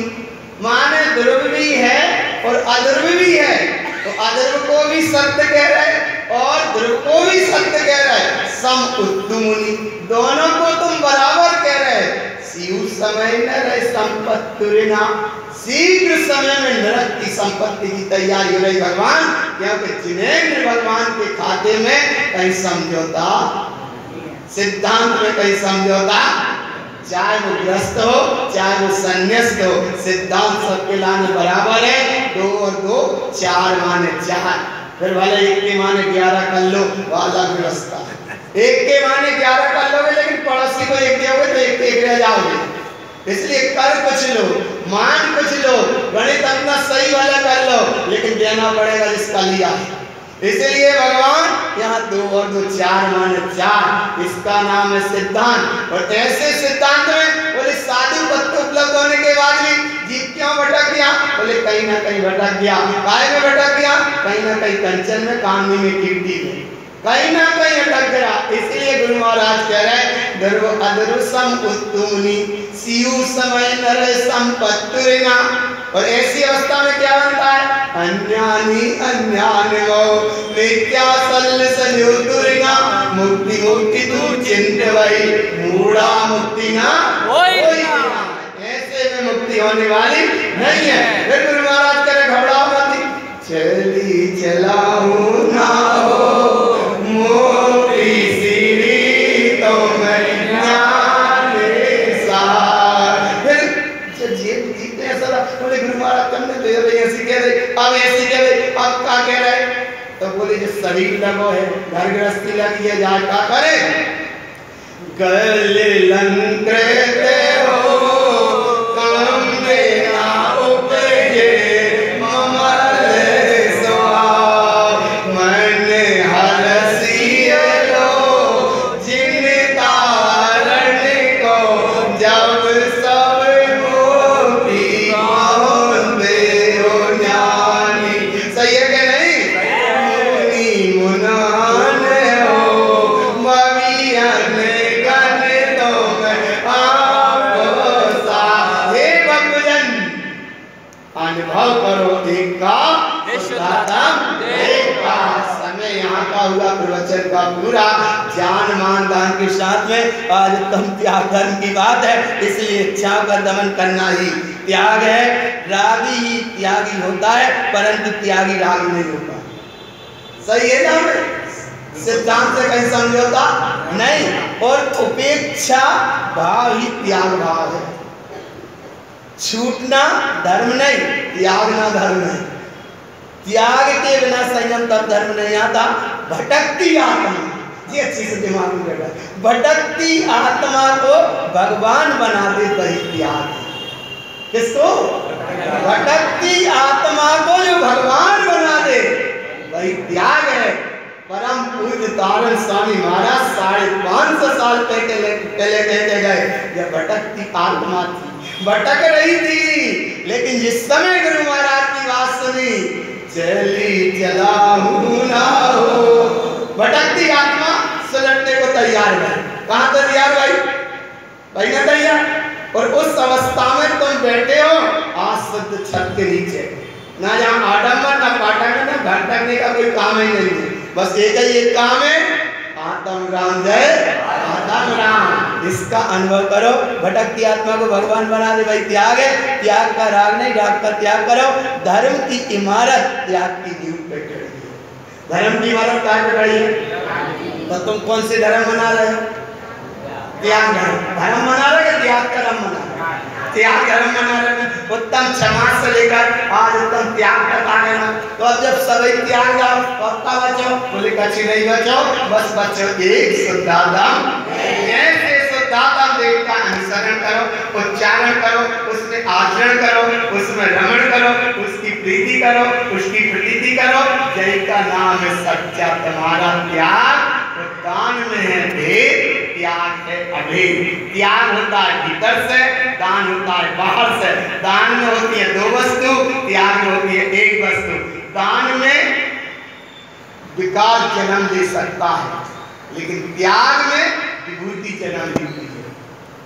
माने ध्रुव भी है और अध्रुव भी है, तो अध्रुव को भी सत्य कह रहे और ध्रुव को भी सत्य कह रहे। सम उत्तुमनि दोनों को तुम बराबर कह रहे। शिव समय न रहे संपत्तुरिना, शीघ्र समय में नरक की संपत्ति की तैयारी हो रही भगवान, क्योंकि जिनेंद्र भगवान के खाते में कहीं समझौता, सिद्धांत में कहीं समझौता, चाहे वो ग्रस्त हो चाहे वो संन्यास्त हो, सिद्धांत सबके लाने बराबर है। 2 और 2 4 माने 4। फिर भले एक के माने 11 कर लो, वो अलग व्यवस्था है। एक के माने 11 कर लोगे, लेकिन पड़ोसी को एक दोगे तो एक रह जाओगे। इसलिए कर कुछ लो, मान कुछ लो, गणित अपना सही वाला कर लो, लेकिन देना पड़ेगा जिसका लिया है। इसलिए भगवान यहाँ 2 और 2 4 माने 4, इसका नाम है सिद्धांत। और ऐसे सिद्धांत में बोले साधु पत्त उपलब्ध होने के बाद भी जीव क्यों भटक गया, बोले कहीं ना कहीं भटक गया। काय में भटक गया, कहीं ना कहीं कंचन में, कामनी में, कीर्ति में, कहीं ना कहीं अटक गया। इसलिए गुरु महाराज कह रहे ध्रुव अध्रुव सम उत्तुमनि, शिव समय नर संपत्तुरिना। और ऐसी अवस्था में क्या बनता है, अन्यानि अन्यान्यो मिथ्या सल्लसन्युतुरिना, मुक्ति मुक्ति तू चिंत वही मूढ़ा मुक्ति ना होई। ऐसे में मुक्ति होने वाली नहीं है। फिर गुरु महाराज कह रहे घबराओ मत, चली चलाऊं ना हो मोह अब ऐसी जगह अब क्या कह रहे, तो बोले जो शरीर लगो है, घर गृहस्थी लगी है, जाए क्या करे, कलंकृते हो काम में ना उपजे ममल स्वभाव, मन हरसिय लो जिन कारण को, जब सब मोती कौन देहो ज्ञानी। सही है कि नहीं? मुनि मुनान हो मवियन गण तुम आपको सा। हे भक्तजन, अनुभव करो एक का शुद्धात्म एक का। समय यहाँ का हुआ प्रवचन का पूरा, ज्ञान मान दान के साथ में आज तुम त्याग धर्म की बात है, इसलिए इच्छाओं का दमन करना ही त्याग है। रागी ही त्यागी होता है, परंतु त्यागी रागी नहीं होता। सही है ना? सिद्धांत से कहीं समझौता नहीं। और उपेक्षा भाव ही त्याग भाव है। छूटना धर्म नहीं, त्यागना धर्म नहीं। त्याग के बिना संयम तब धर्म नहीं आता। भटकती आत्मा, ये अच्छी से दिमाग में बैठा, भटकती आत्मा को भगवान बना दे वही त्याग है। किसको? भटकती आत्मा को जो भगवान बना दे वही त्याग है। परम पूज्य तारण स्वामी महाराज 550 साल पहले कहते गए, जब भटकती आत्मा थी, भटक रही थी, लेकिन जिस समय गुरु महाराज की बात सुनी, चली चलाहू ना हो, भटकती आत्मा सुलटने को तैयार है। कहाँ तैयार भाई? भाई ना तैयार। और उस अवस्था में तुम बैठे हो आज शुद्ध छत के नीचे, ना जहाँ आडम्बर ना पाटक ना भटकने का कोई काम ही नहीं है। बस एक ही एक काम है, आत्म राम जय आत्म राम। इसका अनुभव करो। भटकती आत्मा को भगवान बना दे भाई त्याग है। त्याग का राग नहीं, राग का त्याग करो। धर्म की इमारत त्याग की नींव पे खड़ी है। धर्म की इमारत क्या पे खड़ी है? तो तुम कौन से धर्म बना रहे हो? त्याग धर्म बना रहे हो, त्याग कर्म बना रहे हो? त्याग धर्म बना रहे हो। उत्तम समाज से लेकर आज उत्तम त्याग तक आ गए ना। तो अब जब सभी त्याग जाओ तो अब क्या बचो? बोले कच्ची नहीं बचो, बस बचो एक शुद्धात्म। ऐसे शुद्धात्म देव का अनुसरण करो, उच्चारण करो, उसमें आचरण करो, उसमें रमण करो, उसकी प्रीति करो, उसकी प्रतीति करो। जय का नाम है सच्चा तुम्हारा त्याग। दान में है भेद, त्याग है अभेद। त्याग होता है भीतर से, दान होता है बाहर से। दान में होती है दो वस्तु, त्याग में होती है एक वस्तु। दान में विकार जन्म ले सकता है, लेकिन त्याग में विभूति जन्म लेती है।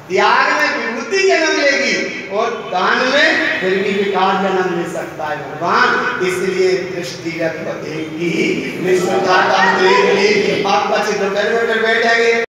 त्याग में विभूति जन्म लेगी और दान में फिर भी विकार जन्म ले सकता है भगवान। इसलिए दृष्टि रखो एक ही, निष्ठा आप बच्चे दोपहर में बैठेंगे।